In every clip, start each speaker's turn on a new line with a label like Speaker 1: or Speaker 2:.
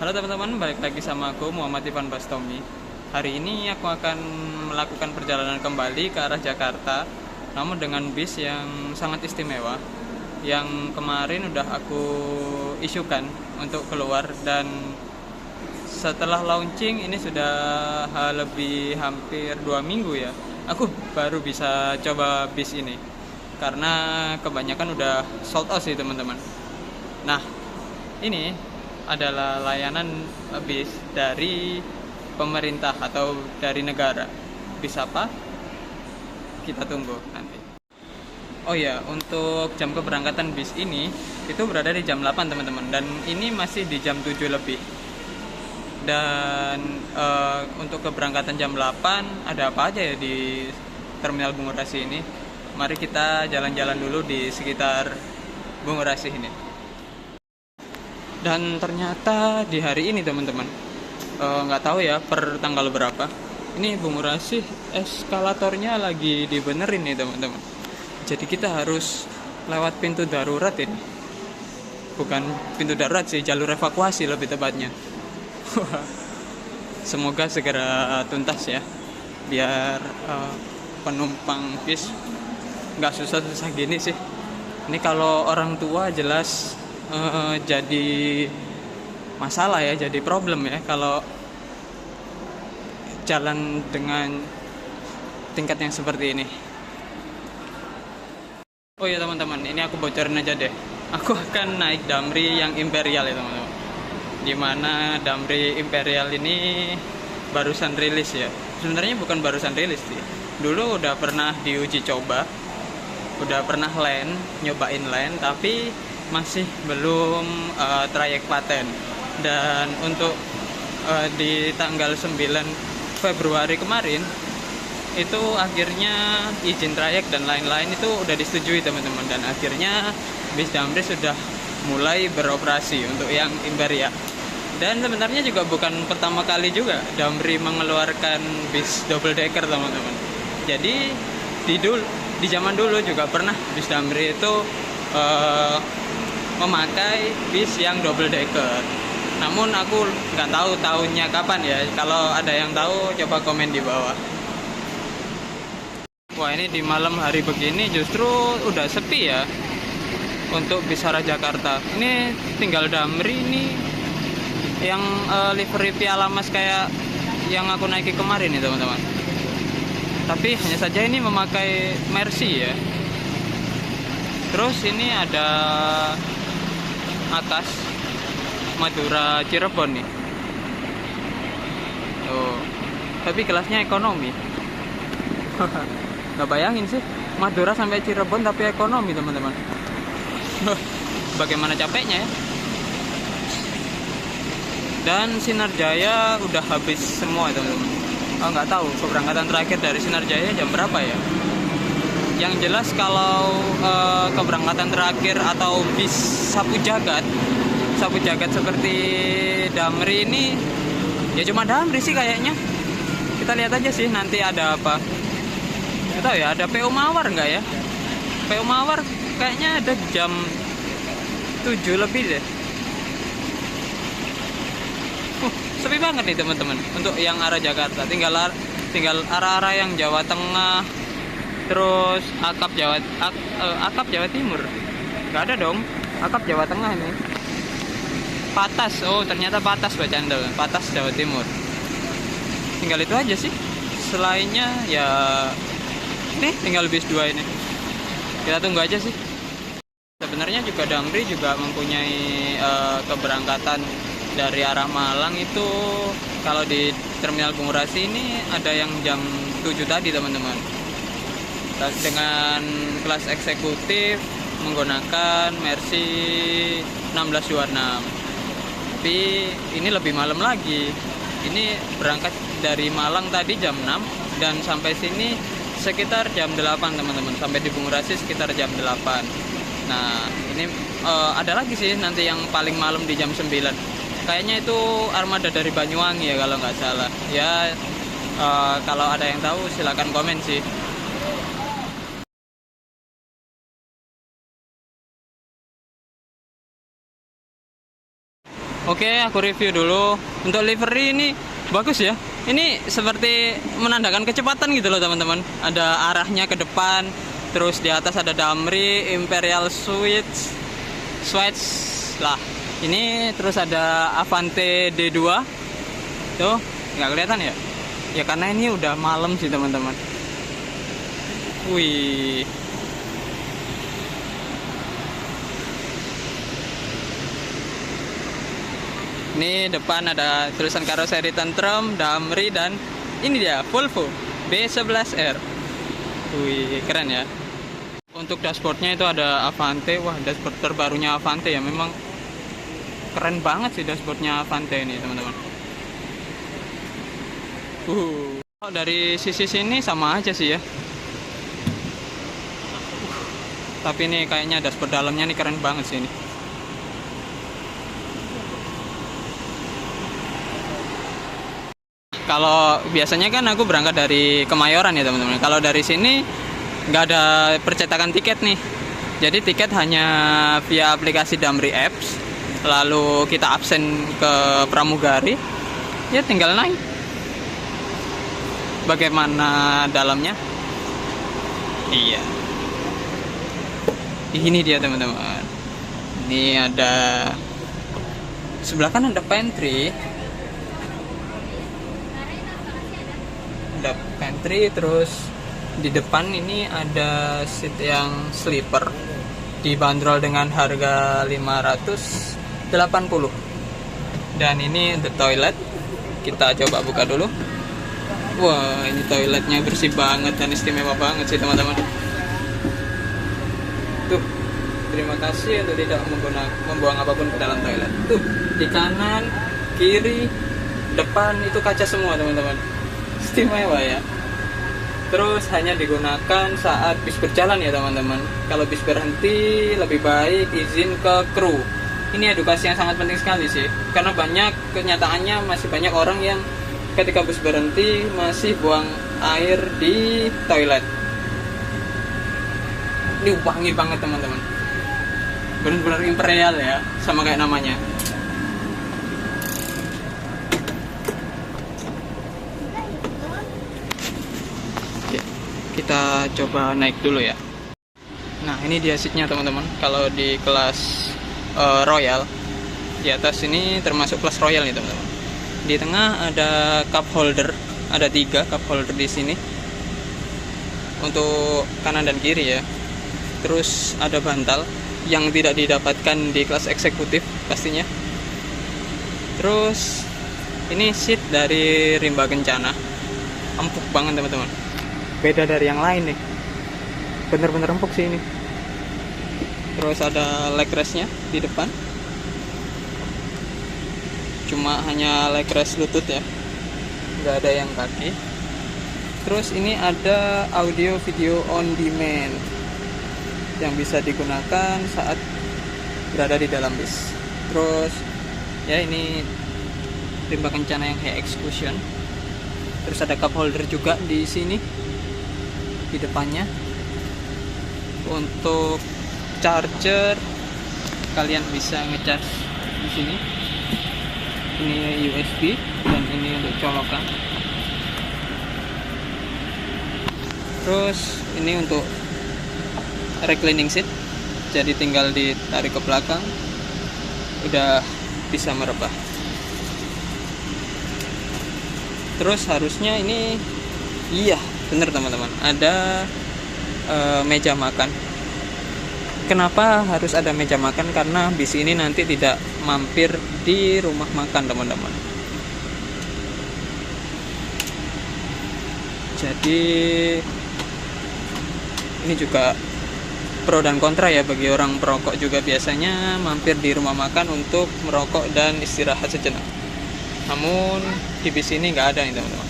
Speaker 1: Halo teman-teman, balik lagi sama aku Muhammad Ivan Bastomi. Hari ini aku akan melakukan perjalanan kembali ke arah Jakarta, namun dengan bis yang sangat istimewa, yang kemarin udah aku isukan untuk keluar, dan setelah launching ini sudah lebih hampir 2 minggu ya. Aku baru bisa coba bis ini karena kebanyakan udah sold out sih teman-teman. Nah, ini adalah layanan bis dari pemerintah atau dari negara. Bis apa? Kita tunggu nanti. Oh ya, untuk jam keberangkatan bis ini itu berada di jam 8 teman-teman, dan ini masih di jam 7 lebih. Dan untuk keberangkatan jam 8 ada apa aja ya di Terminal Bungurasi ini? Mari kita jalan-jalan dulu di sekitar Bungurasi ini. Dan ternyata di hari ini teman-teman, nggak tahu ya per tanggal berapa, ini Bungurasi eskalatornya lagi dibenerin nih teman-teman. Jadi kita harus lewat pintu darurat ini. Bukan pintu darurat sih, jalur evakuasi lebih tepatnya. Semoga segera tuntas ya, biar penumpang bis nggak susah-susah gini sih. Ini kalau orang tua jelas jadi masalah ya, jadi problem ya kalau jalan dengan tingkat yang seperti ini. Oh ya teman-teman, ini aku bocorin aja deh. Aku akan naik Damri yang Imperial ya teman-teman. Dimana Damri Imperial ini barusan rilis ya. Sebenarnya bukan barusan rilis sih. Dulu udah pernah diuji coba, udah pernah nyobain land, tapi masih belum trayek paten. Dan untuk di tanggal 9 Februari kemarin itu akhirnya izin trayek dan lain-lain itu udah disetujui teman-teman, dan akhirnya bis Damri sudah mulai beroperasi untuk yang Imperial. Dan sebenarnya juga bukan pertama kali juga Damri mengeluarkan bis double decker teman-teman. Jadi di zaman dulu juga pernah bis Damri itu memakai bis yang double decker. Namun aku nggak tahu tahunnya kapan ya. Kalau ada yang tahu coba komen di bawah. Wah, ini di malam hari begini justru udah sepi ya untuk bis arah Jakarta. Ini tinggal Damri ini yang livery Piala Mas kayak yang aku naiki kemarin nih teman-teman. Tapi hanya saja ini memakai Mercy ya. Terus ini ada atas Madura Cirebon nih. Tuh. Tapi kelasnya ekonomi. Nggak bayangin sih, Madura sampai Cirebon tapi ekonomi teman-teman. Bagaimana capeknya ya. Dan Sinar Jaya udah habis semua teman-teman. Nggak tahu keberangkatan terakhir dari Sinar Jaya jam berapa ya. Yang jelas kalau keberangkatan terakhir atau bis sapu jagat seperti Damri ini ya cuma Damri sih kayaknya. Kita lihat aja sih nanti ada apa. Nggak tahu ya, ada PO Mawar nggak ya? PO Mawar kayaknya ada jam 7 lebih deh. Sepi banget nih teman-teman untuk yang arah Jakarta. Tinggal arah-arah yang Jawa Tengah, terus Akap Jawa Timur. Nggak ada dong, Akap Jawa Tengah ini. Patas, oh ternyata Patas bacaan teman. Patas Jawa Timur. Tinggal itu aja sih. Selainnya ya nih tinggal bis 2 ini. Kita tunggu aja sih. Sebenarnya juga Damri juga mempunyai keberangkatan dari arah Malang itu. Kalau di Terminal Bungurasi ini ada yang jam 7 tadi teman-teman, dengan kelas eksekutif menggunakan Mercy 1626. Tapi ini lebih malam lagi. Ini berangkat dari Malang tadi jam 6 dan sampai sini sekitar jam 8 teman-teman. Sampai di Bungurasi sekitar jam 8. Nah ini ada lagi sih nanti yang paling malam di jam 9. Kayaknya itu armada dari Banyuwangi ya kalau nggak salah. Ya kalau ada yang tahu silakan komen sih. Oke, aku review dulu. Untuk livery ini bagus ya. Ini seperti menandakan kecepatan gitu loh teman-teman. Ada arahnya ke depan. Terus di atas ada Damri, Imperial Switch lah. Ini terus ada Avante D2. Tuh, nggak kelihatan ya? Ya karena ini udah malam sih teman-teman. Wih. Ini depan ada tulisan karoseri Tantrum, Damri, dan ini dia Volvo B11R. Wih, keren ya. Untuk dashboardnya itu ada Avante. Wah, dashboard terbarunya Avante ya. Memang keren banget sih dashboardnya Avante ini teman-teman. Dari sisi sini sama aja sih ya. Tapi ini kayaknya dashboard dalamnya nih keren banget sih ini. Kalau biasanya kan aku berangkat dari Kemayoran ya teman-teman. Kalau dari sini nggak ada percetakan tiket nih. Jadi tiket hanya via aplikasi Damri Apps. Lalu kita absen ke Pramugari. Ya tinggal naik. Bagaimana dalamnya? Iya. Ini dia teman-teman. Ini ada sebelah kan ada pantry. Ada pantry, terus di depan ini ada seat yang sleeper dibanderol dengan harga 580. Dan ini the toilet. Kita coba buka dulu. Wah, ini toiletnya bersih banget dan istimewa banget sih teman-teman. Tuh, terima kasih untuk tidak membuang apapun ke dalam toilet. Tuh, di kanan, kiri, depan itu kaca semua teman-teman. Istimewa ya. Terus hanya digunakan saat bis berjalan ya teman-teman. Kalau bis berhenti lebih baik izin ke kru. Ini edukasi yang sangat penting sekali sih. Karena kenyataannya masih banyak orang yang ketika bus berhenti masih buang air di toilet. Ini wangi banget teman-teman. Benar-benar imperial ya, sama kayak namanya. Kita coba naik dulu ya. Nah, ini dia seatnya teman-teman. Kalau di kelas Royal, di atas ini termasuk kelas Royal nih teman-teman. Di tengah ada cup holder, ada 3 cup holder di sini untuk kanan dan kiri ya. Terus ada bantal yang tidak didapatkan di kelas eksekutif pastinya. Terus ini seat dari Rimba Kencana, empuk banget teman-teman. Beda dari yang lain nih, bener-bener empuk sih ini. Terus ada leg restnya di depan, cuma hanya leg rest lutut ya, nggak ada yang kaki. Terus ini ada audio video on demand yang bisa digunakan saat berada di dalam bis. Terus ya ini Rimba Kencana yang high exclusion. Terus ada cup holder juga di sini di depannya. Untuk charger kalian bisa ngecas di sini. Ini USB dan ini untuk colokan. Terus ini untuk reclining seat, jadi tinggal ditarik ke belakang udah bisa merebah. Terus harusnya ini iya bener teman-teman, ada meja makan. Kenapa harus ada meja makan? Karena bis ini nanti tidak mampir di rumah makan teman-teman. Jadi ini juga pro dan kontra ya, bagi orang perokok juga biasanya mampir di rumah makan untuk merokok dan istirahat sejenak. Namun di bis ini nggak ada nih teman-teman.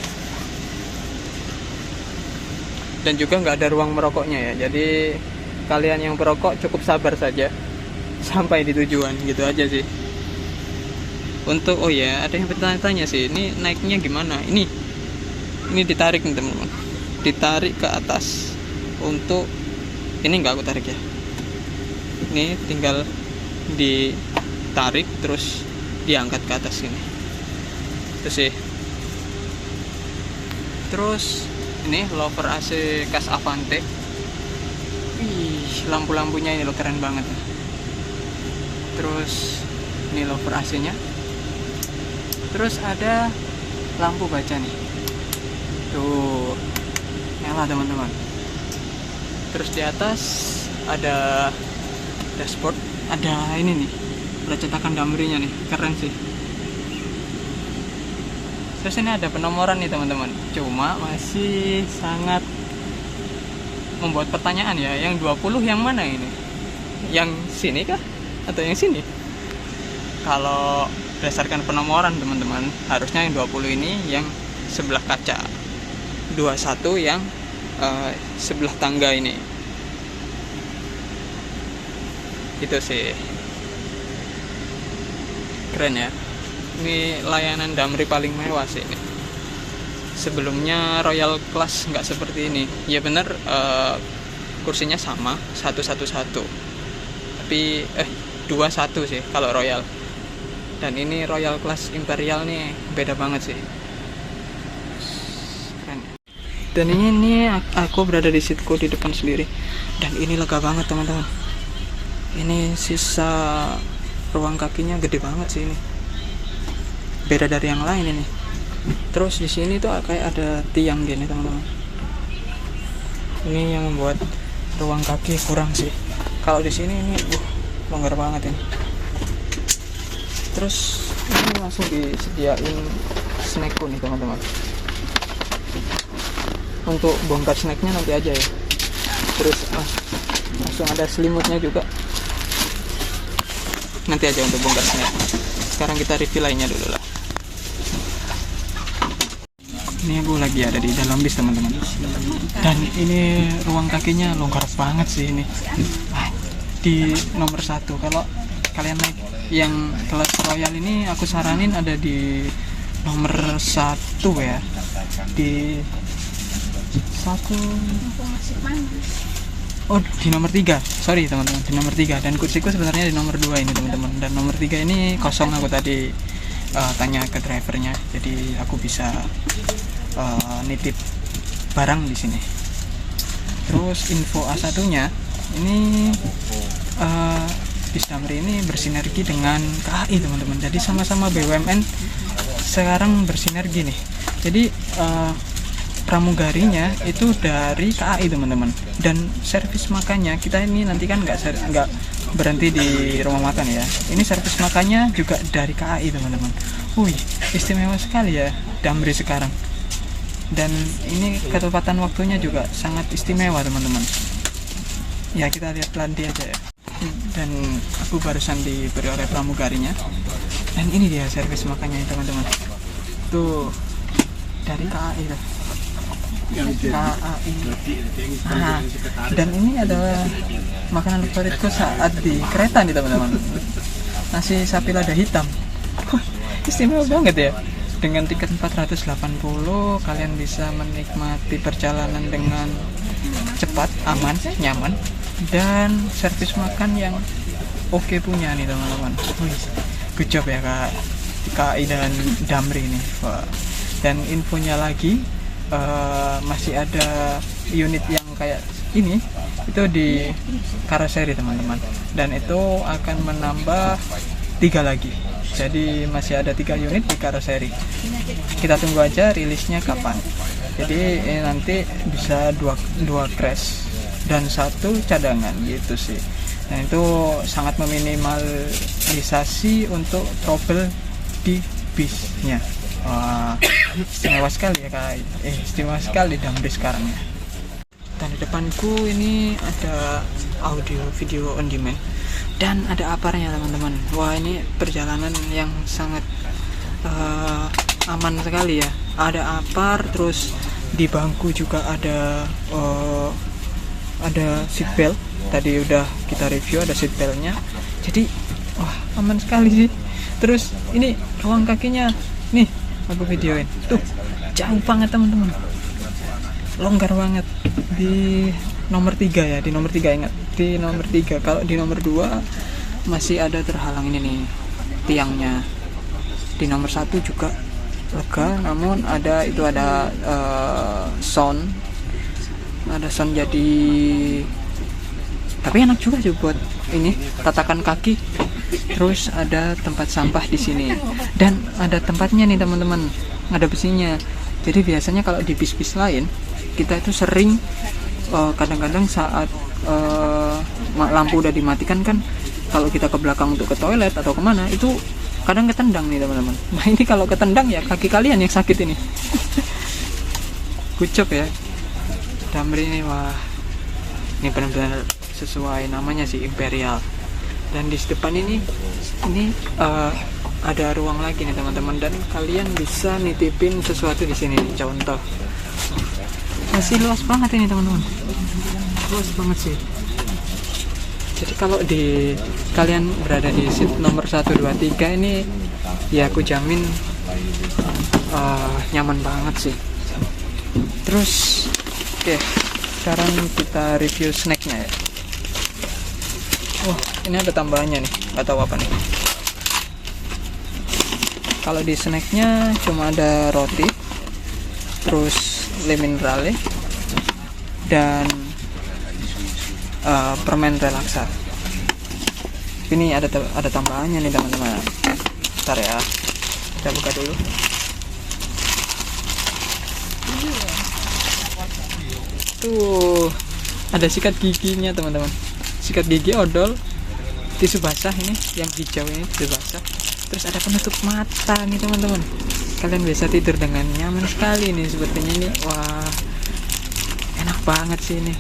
Speaker 1: Dan juga nggak ada ruang merokoknya ya. Jadi kalian yang perokok cukup sabar saja sampai di tujuan, gitu aja sih. Untuk ada yang bertanya-tanya sih, ini naiknya gimana? Ini ditarik nih teman-teman, ditarik ke atas. Untuk ini nggak aku tarik ya, ini tinggal ditarik terus diangkat ke atas sini. Itu sih. Terus ini lover AC khas Avante. Wih, lampu-lampunya ini loh keren banget. Terus ini lover AC-nya. Terus ada lampu baca nih. Tuh, nyala teman-teman. Terus di atas ada dashboard, ada ini nih, ada cetakan Damri-nya nih, keren sih. Terus ini ada penomoran nih teman-teman, cuma masih sangat membuat pertanyaan ya, yang 20 yang mana ini? Yang sini kah? Atau yang sini? Kalau berdasarkan penomoran teman-teman, harusnya yang 20 ini yang sebelah kaca, 21 yang sebelah tangga ini. Itu sih keren ya. Ini layanan Damri paling mewah sih ini. Sebelumnya Royal Class nggak seperti ini. Ya bener, kursinya sama 111, tapi 21 sih kalau Royal. Dan ini Royal Class Imperial nih beda banget sih. Keren. Dan ini aku berada di seatku di depan sendiri, dan ini lega banget teman-teman. Ini sisa ruang kakinya gede banget sih ini. Beda dari yang lain ini. Terus di sini tuh kayak ada tiang gini teman-teman. Ini yang membuat ruang kaki kurang sih. Kalau di sini ini longgar banget ini. Terus ini langsung disediain snackku nih teman-teman. Untuk bongkar snacknya nanti aja ya. Terus langsung ada selimutnya juga. Nanti aja untuk bongkar snack. Sekarang kita review lainnya dulu lah. Ini aku lagi ada di dalam bis teman-teman. Dan ini ruang kakinya longgar banget sih ini. Di nomor 1. Kalau kalian naik yang kelas Royal ini, aku saranin ada di nomor 1 ya. Di 1. Oh, di nomor 3. Sorry teman-teman, di nomor 3. Dan kursiku sebenarnya di nomor 2 ini teman-teman. Dan nomor 3 ini kosong, aku tadi tanya ke drivernya. Jadi aku bisa nitip barang di sini. Terus info A1-nya ini bis Damri ini bersinergi dengan KAI teman-teman. Jadi sama-sama BUMN sekarang bersinergi nih. Jadi pramugarinya itu dari KAI teman-teman. Dan servis makannya kita ini nanti kan nggak berhenti di rumah makan ya. Ini servis makannya juga dari KAI teman-teman. Wih, istimewa sekali ya Damri sekarang. Dan ini ketepatan waktunya juga sangat istimewa teman-teman. Ya kita lihat nanti aja ya. Dan aku barusan diberi oleh pramugarinya. Dan ini dia servis makannya teman-teman. Tuh dari KAI lah. KAI. Dan ini adalah makanan favoritku saat di kereta nih teman-teman. Nasi sapi lada hitam. Istimewa banget ya. Dengan tiket 480 kalian bisa menikmati perjalanan dengan cepat, aman, nyaman, dan servis makan yang oke punya nih teman-teman. Good job ya KAI dan Damri nih. Wah. Dan infonya lagi, masih ada unit yang kayak ini itu di karoseri teman-teman, dan itu akan menambah 3 lagi. Jadi masih ada 3 unit di karoseri. Kita tunggu aja rilisnya kapan. Jadi nanti bisa 2 crash dan 1 cadangan gitu sih. Nah itu sangat meminimalisasi untuk trouble di bisnya. Istimewa sekali ya Kak. Istimewa sekali Damri sekarang ya. Dan di depanku ini ada audio video on demand. Dan ada aparnya teman-teman. Wah ini perjalanan yang sangat aman sekali ya. Ada apar, terus di bangku juga ada seatbelt. Tadi udah kita review, ada seatbeltnya. Jadi wah aman sekali sih. Terus ini ruang kakinya nih, aku videoin. Tuh jauh banget teman-teman. Longgar banget. Di nomor 3 ya, di nomor 3 ingat, di nomor 3. Kalau di nomor 2 masih ada terhalang ini nih tiangnya. di nomor 1 juga lega, namun ada sound jadi, tapi enak juga sih buat ini tatakan kaki. Terus ada tempat sampah di sini dan ada tempatnya nih teman-teman, ada besinya. Jadi biasanya kalau di bis-bis lain kita itu sering kadang-kadang saat lampu udah dimatikan kan, kalau kita ke belakang untuk ke toilet atau kemana itu kadang ketendang nih teman-teman. Nah ini kalau ketendang ya kaki kalian yang sakit ini. Kucep ya Damri ini. Wah, ini benar-benar sesuai namanya sih, Imperial. Dan di depan ini ada ruang lagi nih teman-teman, dan kalian bisa nitipin sesuatu di sini. Contoh, masih luas banget ini teman-teman, luas banget sih. Jadi kalau kalian berada di seat nomor 1, 2, 3 ini, ya aku jamin nyaman banget sih. Terus oke, sekarang kita review snacknya ya. Wah, ini ada tambahannya nih, nggak tahu apa nih. Kalau di snacknya cuma ada roti, terus le minerale, dan permen relaksa. Ini ada tambahannya nih teman-teman. Bentar ya, kita buka dulu. Tuh, ada sikat giginya teman-teman. Sikat gigi odol, tisu basah ini yang hijau ini, tisu basah. Terus ada penutup mata nih teman-teman. Kalian bisa tidur dengan nyaman sekali nih sepertinya nih. Wah, enak banget sih ini.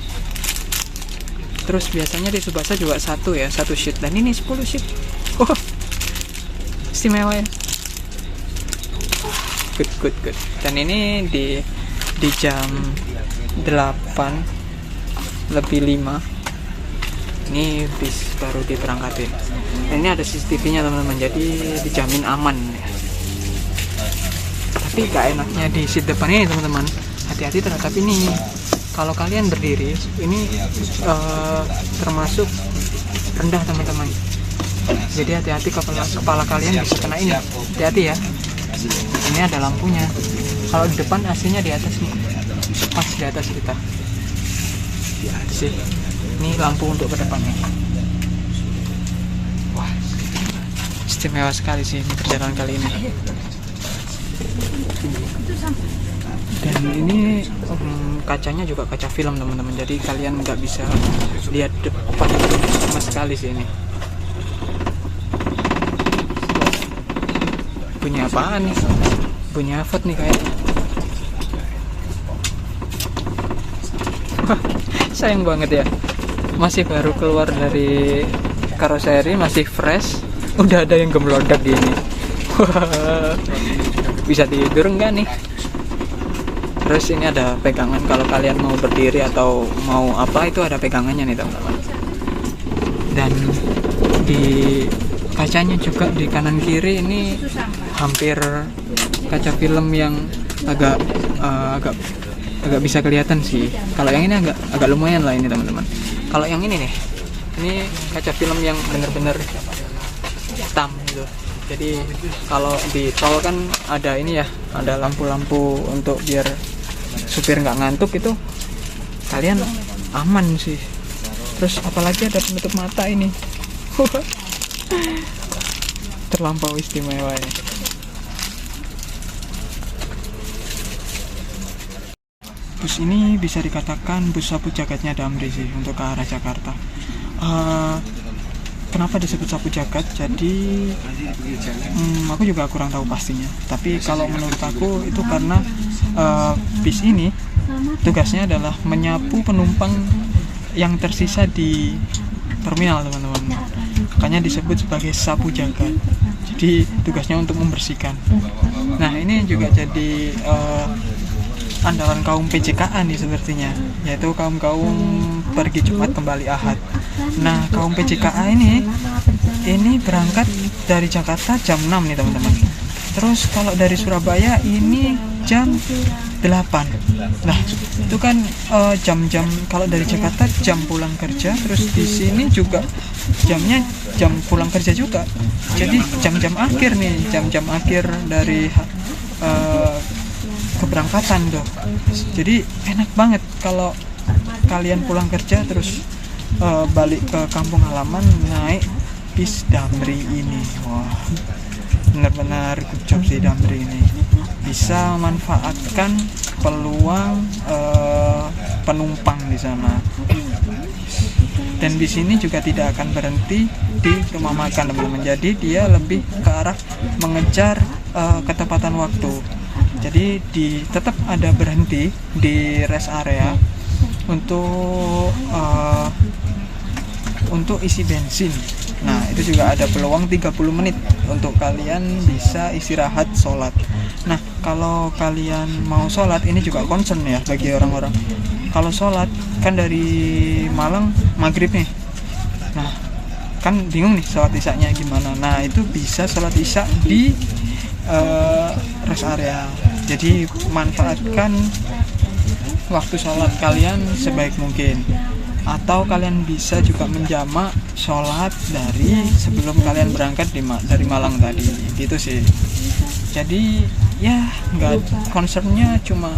Speaker 1: Terus biasanya tisu basah juga satu sheet, dan ini 10 sheet. Oh, istimewa ya. Good. Dan ini di jam 8:05 ini bis baru diberangkatin. Dan ini ada CCTV-nya teman-teman, jadi dijamin aman ya. Tapi gak enaknya di seat depan ini teman-teman, hati-hati terhadap ini. Kalau kalian berdiri ini termasuk rendah teman-teman, jadi hati-hati, kepala kalian bisa kena ini. Hati-hati ya, ini ada lampunya. Kalau di depan AC-nya di atas nih, pas di atas kita sih. Ini lampu untuk ke depannya. Wah, istimewa sekali sih ini perjalanan kali ini. Dan ini kacanya juga kaca film teman-teman, jadi kalian nggak bisa lihat depan sama sekali sih ini. Bunyi apaan nih? Bunyi Avot nih kayaknya. Wah, sayang banget ya, masih baru keluar dari karoseri, masih fresh, udah ada yang gemelodak gini. Wah, bisa tidur enggak nih? Terus ini ada pegangan, kalau kalian mau berdiri atau mau apa itu ada pegangannya nih teman-teman. Dan di kacanya juga di kanan kiri ini hampir kaca film yang agak bisa kelihatan sih. Kalau yang ini agak lumayan lah ini teman-teman. Kalau yang ini nih, ini kaca film yang bener-bener hitam gitu. Jadi kalau di tol kan ada ini ya, ada lampu-lampu untuk biar supir nggak ngantuk, itu kalian aman sih. Terus apalagi ada penutup mata ini. Terlampau istimewa ya. Bus ini bisa dikatakan bus sapu jagatnya Damri sih untuk ke arah Jakarta. Kenapa disebut sapu jagat? Jadi aku juga kurang tahu pastinya. Tapi kalau menurut aku itu karena bis ini tugasnya adalah menyapu penumpang yang tersisa di terminal teman-teman. Makanya disebut sebagai sapu jagat. Jadi tugasnya untuk membersihkan. Nah ini juga jadi andalan kaum PJKA nih sepertinya, yaitu kaum-kaum pergi Jumat kembali Ahad. Nah kaum PJKA ini berangkat dari Jakarta jam 6 nih teman-teman. Terus kalau dari Surabaya ini
Speaker 2: jam 8. Nah, itu kan jam-jam kalau dari Jakarta jam pulang kerja, terus di sini juga jamnya jam pulang kerja juga. Jadi jam-jam akhir nih, jam-jam akhir dari keberangkatan tuh. Jadi enak banget kalau kalian pulang kerja terus balik ke kampung halaman naik bis Damri ini. Wah, benar-benar good job sih Damri ini. Bisa memanfaatkan peluang penumpang di sana. Dan di sini juga tidak akan berhenti di rumah makan, teman-teman. Jadi dia lebih ke arah mengejar ketepatan waktu. Jadi tetap ada berhenti di rest area untuk isi bensin. Nah, itu juga ada peluang 30 menit untuk kalian bisa istirahat sholat. Nah, kalau kalian mau sholat, ini juga concern ya bagi orang-orang. Kalau sholat, kan dari Malang maghrib nih. Nah, kan bingung nih sholat isya-nya gimana. Nah, itu bisa sholat isya di rest area. Jadi, manfaatkan waktu sholat kalian sebaik mungkin. Atau kalian bisa juga menjamak sholat dari sebelum kalian berangkat dari Malang tadi, gitu sih. Jadi ya nggak, concernnya cuma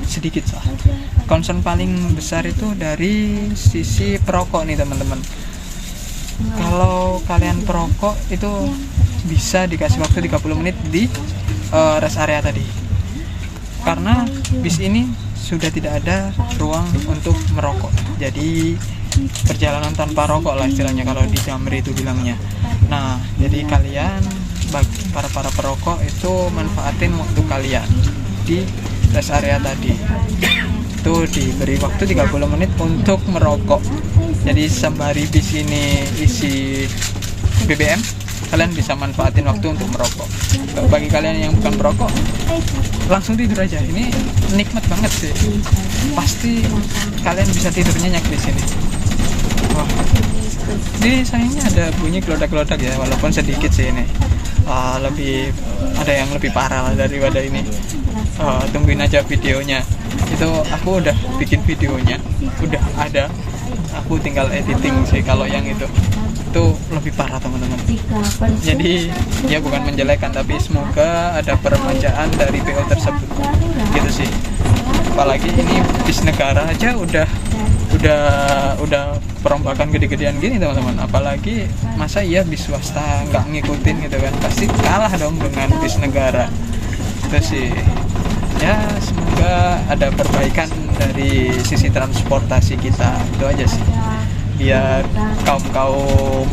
Speaker 2: sedikit lah. Concern paling besar itu dari sisi perokok nih teman-teman. Kalau kalian perokok itu bisa dikasih waktu 30 menit di rest area tadi, karena bis ini sudah tidak ada ruang untuk merokok. Jadi perjalanan tanpa rokok lah istilahnya kalau di Damri itu bilangnya. Nah, jadi kalian bagi para perokok itu manfaatin waktu kalian di rest area tadi. Itu diberi waktu 30 menit untuk merokok. Jadi sembari bis ini isi BBM, kalian bisa manfaatin waktu untuk merokok. Bagi kalian yang bukan perokok, langsung tidur aja. Ini nikmat banget sih. Pasti kalian bisa tidur nyenyak di sini. Wah, ini sayangnya ada bunyi gelodak-gelodak ya, walaupun sedikit sih ini. Lebih ada yang lebih parah lah daripada ini. Tungguin aja videonya. Itu aku udah bikin videonya, udah ada. Aku tinggal editing sih kalau yang itu lebih parah teman-teman. Jadi ya bukan menjelekan, tapi semoga ada peremajaan dari PO tersebut, gitu sih. Apalagi ini bis negara aja udah perombakan gede-gedean gini teman-teman. Apalagi masa iya bis swasta nggak ngikutin gitu kan, pasti kalah dong dengan bis negara. Itu sih ya, semoga ada perbaikan dari sisi transportasi kita, itu aja sih, biar kaum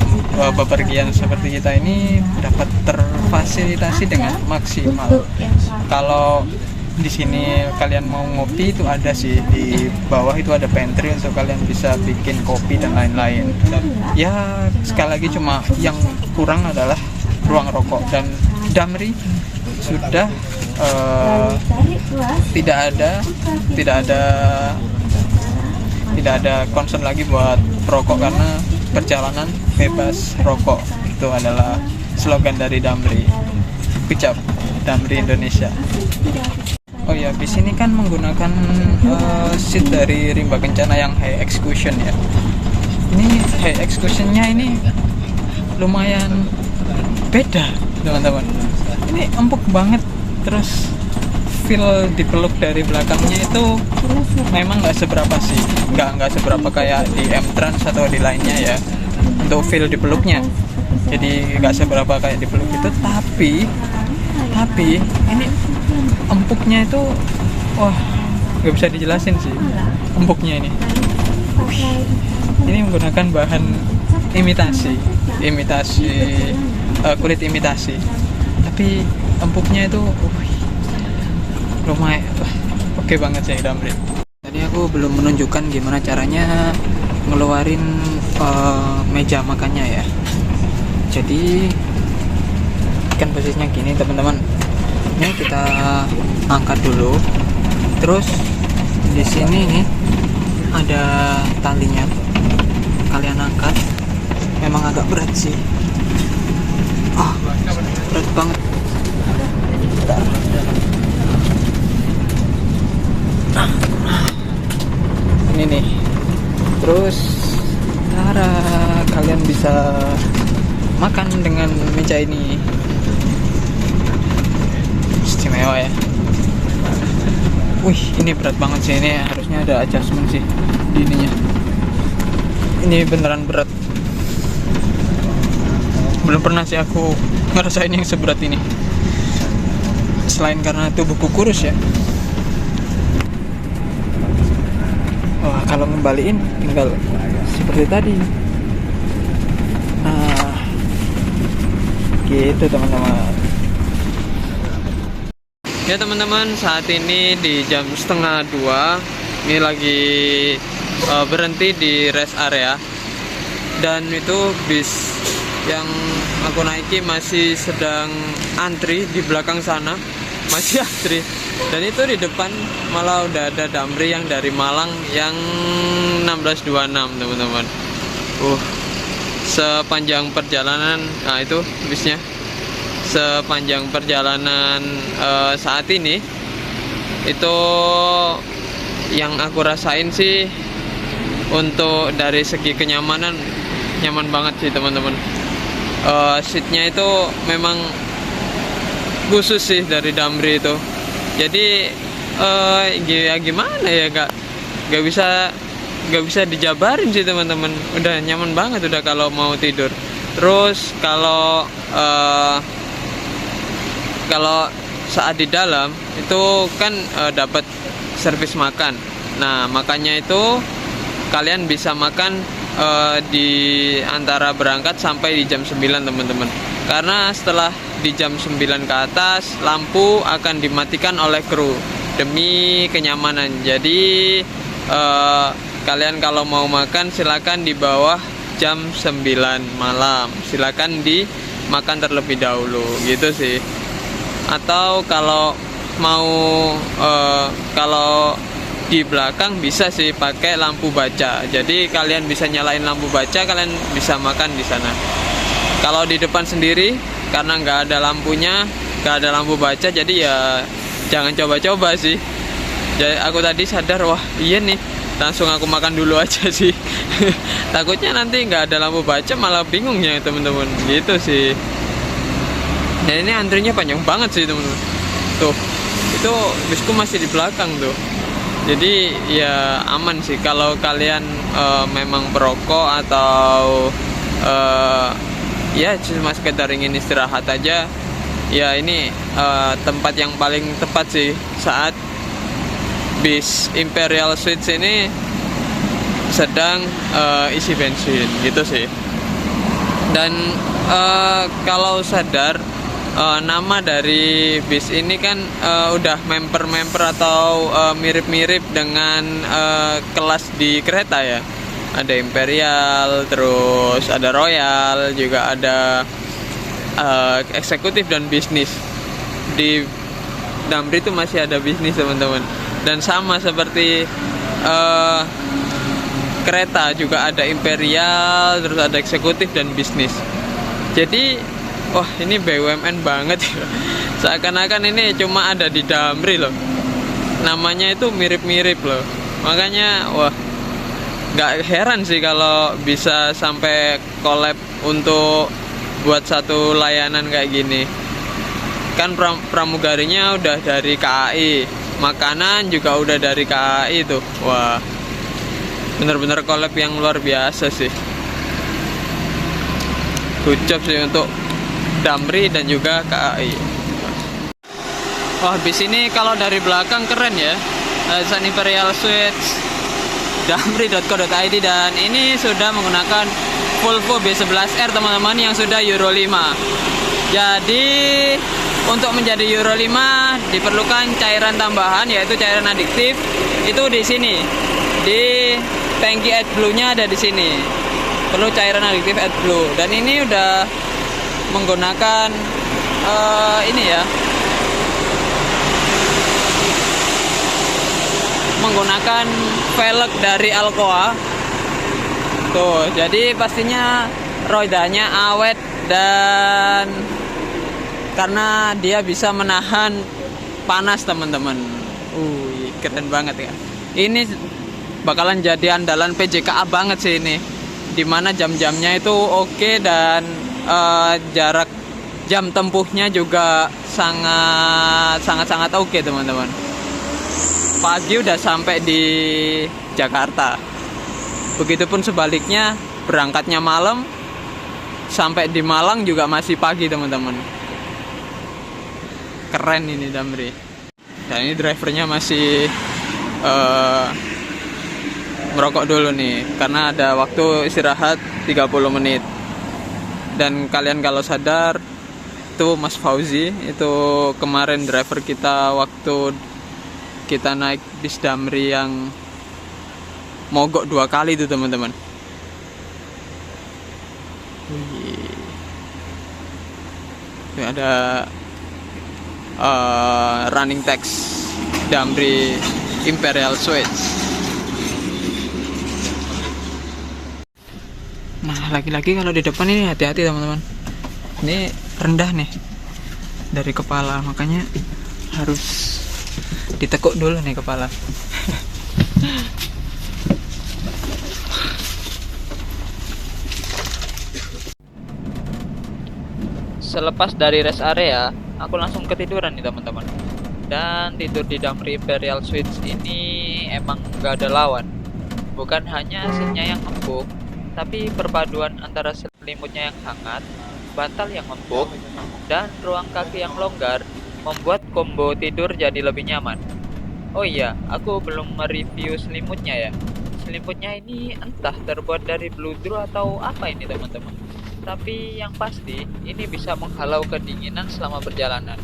Speaker 2: bepergian seperti kita ini dapat terfasilitasi dengan maksimal. Kalau di sini kalian mau ngopi itu ada sih, di bawah itu ada pantry untuk kalian bisa bikin kopi dan lain-lain. Ya sekali lagi cuma yang kurang adalah ruang rokok, dan Damri sudah tidak ada concern lagi buat perokok, karena perjalanan bebas rokok itu adalah slogan dari Damri. Ucap Damri Indonesia. Oh ya, bis ini kan menggunakan seat dari Rimba Kencana yang high excursion ya. Ini high excursionnya ini lumayan beda teman-teman. Ini empuk banget, terus feel dipeluk dari belakangnya itu memang nggak seberapa sih, nggak seberapa kayak di M-Trans atau di lainnya ya, untuk feel dipeluknya. Jadi nggak seberapa kayak dipeluk itu, tapi ini empuknya itu wah nggak bisa dijelasin sih empuknya ini. Ini menggunakan bahan imitasi kulit imitasi, tapi empuknya itu lumayan oke banget sih Damri. Tadi aku belum menunjukkan gimana caranya ngeluarin meja makannya ya. Jadi kan posisinya gini teman-teman. Ini kita angkat dulu. Terus di sini nih ada talinya. Kalian angkat. Memang agak berat sih. Berat banget. Terus cara kalian bisa makan dengan meja ini istimewa ya. Wih, ini berat banget sih, ini harusnya ada adjustment sih di ininya. Ini beneran berat. Belum pernah sih aku ngerasain yang seberat ini. Selain karena tubuhku kurus ya. Wah, kalau ngembaliin tinggal seperti tadi. Nah, gitu teman-teman.
Speaker 1: Ya teman-teman, saat ini di jam 1:30 ini lagi berhenti di rest area, dan itu bis yang aku naiki masih sedang antri di belakang sana, masih antri. Dan itu di depan malah udah ada Damri yang dari Malang yang 1626 teman-teman. Sepanjang perjalanan, nah itu bisnya. Sepanjang perjalanan saat ini itu yang aku rasain sih, untuk dari segi kenyamanan nyaman banget sih teman-teman. Seatnya itu memang khusus sih dari Damri itu. Jadi ya gimana ya, gak bisa dijabarin sih teman-teman. Udah nyaman banget udah kalau mau tidur. Terus kalau saat di dalam itu kan dapat servis makan. Nah, makanya itu kalian bisa makan di antara berangkat sampai di jam 9 teman-teman. Karena setelah di jam 9 ke atas, lampu akan dimatikan oleh kru demi kenyamanan. Jadi kalian kalau mau makan silakan di bawah jam 9 malam. Silakan dimakan terlebih dahulu gitu sih. Atau kalau mau kalau di belakang bisa sih pakai lampu baca. Jadi kalian bisa nyalain lampu baca, kalian bisa makan di sana. Kalau di depan sendiri karena nggak ada lampunya, nggak ada lampu baca, jadi ya jangan coba-coba sih. Jadi aku tadi sadar, wah iya nih, langsung aku makan dulu aja sih. Takutnya nanti nggak ada lampu baca malah bingung ya teman-teman, gitu sih. Dan ini antrinya panjang banget sih teman-teman. Tuh, itu bisku masih di belakang tuh. Jadi ya aman sih kalau kalian memang perokok atau ya cuma sekedar ingin istirahat aja. Ya ini tempat yang paling tepat sih saat bis Imperial Suites ini sedang isi bensin gitu sih. Dan kalau sadar, nama dari bis ini kan udah member atau mirip-mirip dengan kelas di kereta ya. Ada Imperial, terus ada Royal, juga ada eksekutif dan bisnis. Di Damri itu masih ada bisnis teman-teman. Dan sama seperti kereta juga ada Imperial, terus ada eksekutif dan bisnis. Jadi wah ini BUMN banget ya. Seakan-akan ini cuma ada di Damri loh. Namanya itu mirip-mirip loh. Makanya wah gak heran sih kalau bisa sampai collab untuk buat satu layanan kayak gini. Kan pramugarinya udah dari KAI, makanan juga udah dari KAI tuh. Wah bener-bener collab yang luar biasa sih. Good job sih untuk Damri dan juga KAI. Wah bis ini kalau dari belakang keren ya. Sun Imperial Suites damri.co.id, dan ini sudah menggunakan Volvo B11R teman-teman yang sudah Euro 5. Jadi untuk menjadi Euro 5 diperlukan cairan tambahan, yaitu cairan adiktif. Itu di sini. Di tangki AdBlue-nya ada di sini. Perlu cairan adiktif AdBlue, dan ini udah menggunakan ini ya, menggunakan velg dari Alcoa tuh. Jadi pastinya rodanya awet, dan karena dia bisa menahan panas teman-teman. Keren banget ya. Ini bakalan jadi andalan PJKA banget sih ini, dimana jam-jamnya itu oke, dan jarak jam tempuhnya juga sangat oke teman-teman. Pagi udah sampai di Jakarta, begitupun sebaliknya, berangkatnya malam, sampai di Malang juga masih pagi teman-teman. Keren ini Damri. Dan ini drivernya masih merokok dulu nih, karena ada waktu istirahat 30 menit. Dan kalian kalau sadar, itu Mas Fauzi, itu kemarin driver kita waktu kita naik bis Damri yang mogok 2 kali itu teman-teman. Ini ada running text Damri Imperial Suites. Nah, lagi-lagi kalau di depan ini hati-hati teman-teman. Ini rendah nih dari kepala, makanya harus ditekuk dulu nih kepala. Selepas dari rest area, aku langsung ketiduran nih teman-teman. Dan tidur di Damri Imperial Suites ini emang gak ada lawan. Bukan hanya seatnya yang empuk, tapi perpaduan antara selimutnya yang hangat, bantal yang empuk, dan ruang kaki yang longgar membuat combo tidur jadi lebih nyaman. Oh iya, aku belum mereview selimutnya ya. Selimutnya ini entah terbuat dari bludru atau apa ini teman-teman. Tapi yang pasti, ini bisa menghalau kedinginan selama perjalanan.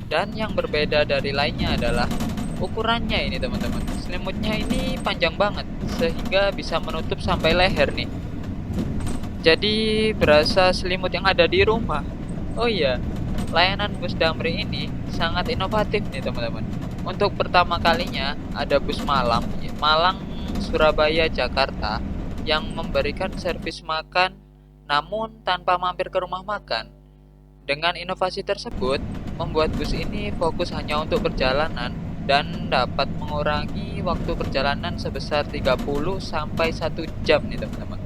Speaker 1: Dan yang berbeda dari lainnya adalah ukurannya ini teman-teman. Selimutnya ini panjang banget, sehingga bisa menutup sampai leher nih. Jadi berasa selimut yang ada di rumah. Oh iya, layanan bus Damri ini sangat inovatif nih teman-teman. Untuk pertama kalinya ada bus Malang, Surabaya, Jakarta yang memberikan servis makan namun tanpa mampir ke rumah makan. Dengan inovasi tersebut, membuat bus ini fokus hanya untuk perjalanan dan dapat mengurangi waktu perjalanan sebesar 30 sampai 1 jam nih teman-teman.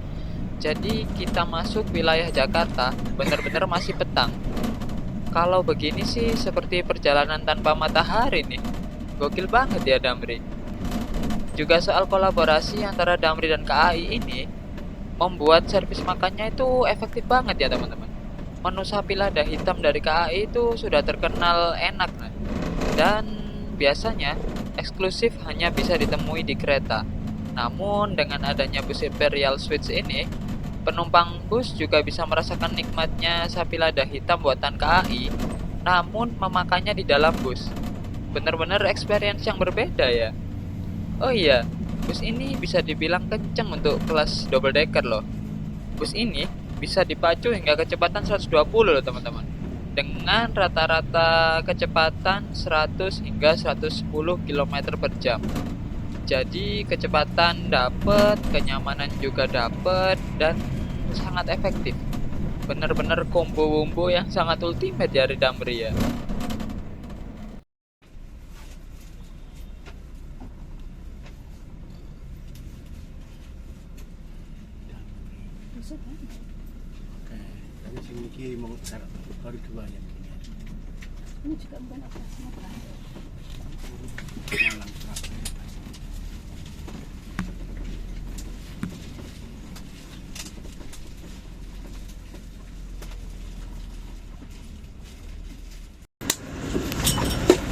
Speaker 1: Jadi kita masuk wilayah Jakarta benar-benar masih petang. Kalau begini sih seperti perjalanan tanpa matahari nih. Gokil banget ya Damri. Juga soal kolaborasi antara Damri dan KAI ini membuat servis makannya itu efektif banget ya teman-teman. Menu sapi lada hitam dari KAI itu sudah terkenal enak nah. Dan biasanya eksklusif hanya bisa ditemui di kereta. Namun dengan adanya bus Imperial Suites ini, penumpang bus juga bisa merasakan nikmatnya sapi lada hitam buatan KAI, namun memakannya di dalam bus. Bener-bener experience yang berbeda ya. Oh iya, bus ini bisa dibilang kenceng untuk kelas double decker loh. Bus ini bisa dipacu hingga kecepatan 120 loh teman-teman. Dengan rata-rata kecepatan 100 hingga 110 km per jam. Jadi kecepatan dapat, kenyamanan juga dapat, dan sangat efektif. Bener-bener combo-wombo yang sangat ultimate dari Damri ya.
Speaker 3: Tapi sini ki mau baru 2 yang ini.
Speaker 4: Ini juga bukan operasinya terakhir.
Speaker 3: Malang terakhir.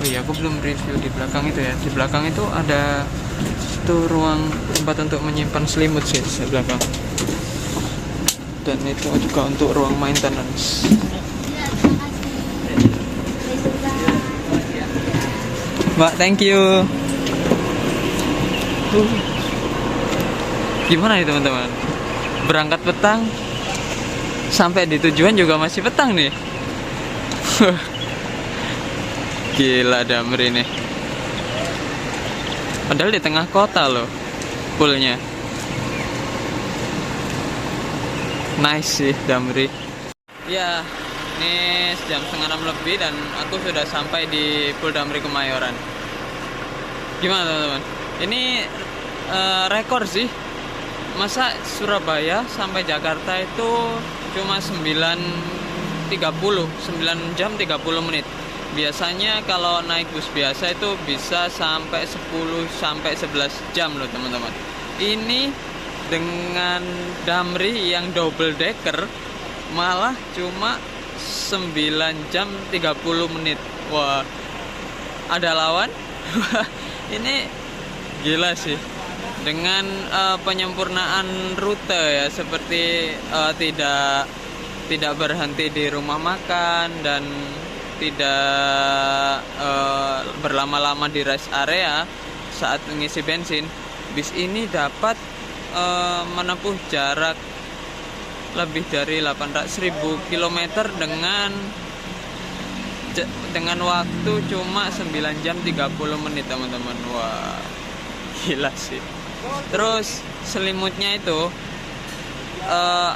Speaker 1: Oh iya, aku belum review di belakang itu ya. Di belakang itu ada itu ruang tempat untuk menyimpan selimut sih di belakang. Dan itu juga untuk ruang maintenance. Mbak, thank you. Gimana nih teman-teman? Berangkat petang, sampai di tujuan juga masih petang nih. Gila Damri nih. Padahal di tengah kota loh poolnya. Nice sih Damri. Ya, ini jam 5:30 lebih dan aku sudah sampai di Pool Damri Kemayoran. Gimana teman-teman? Ini rekor sih. Masa Surabaya sampai Jakarta itu cuma 9 jam 30 menit. Biasanya kalau naik bus biasa itu bisa sampai 10 sampai 11 jam loh teman-teman. Ini dengan Damri yang double decker malah cuma 9 jam 30 menit. Wah, ada lawan. Ini gila sih. Dengan penyempurnaan rute ya, seperti tidak berhenti di rumah makan dan tidak berlama-lama di rest area saat mengisi bensin, bis ini dapat menempuh jarak lebih dari 800.000 km dengan waktu cuma 9 jam 30 menit teman-teman. Wah, gila sih. Terus selimutnya itu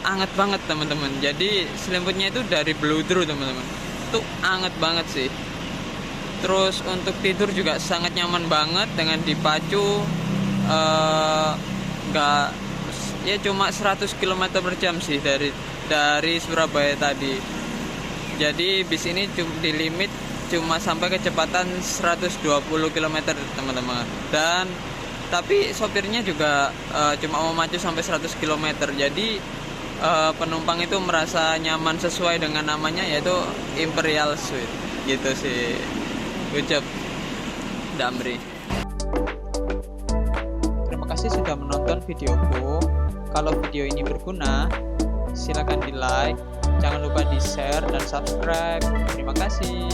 Speaker 1: anget banget teman-teman. Jadi selimutnya itu dari Bluedroo teman-teman. Itu anget banget sih. Terus untuk tidur juga sangat nyaman banget dengan dipacu nggak ya cuma 100 km per jam sih dari Surabaya tadi. Jadi bis ini di limit cuma sampai kecepatan 120 km teman-teman. Dan tapi sopirnya juga cuma memacu sampai 100 km. Jadi penumpang itu merasa nyaman sesuai dengan namanya, yaitu Imperial Suite. Gitu sih. Good job Damri. Terima kasih sudah menonton videoku. Kalau video ini berguna, silakan di like, jangan lupa di share dan subscribe. Terima kasih.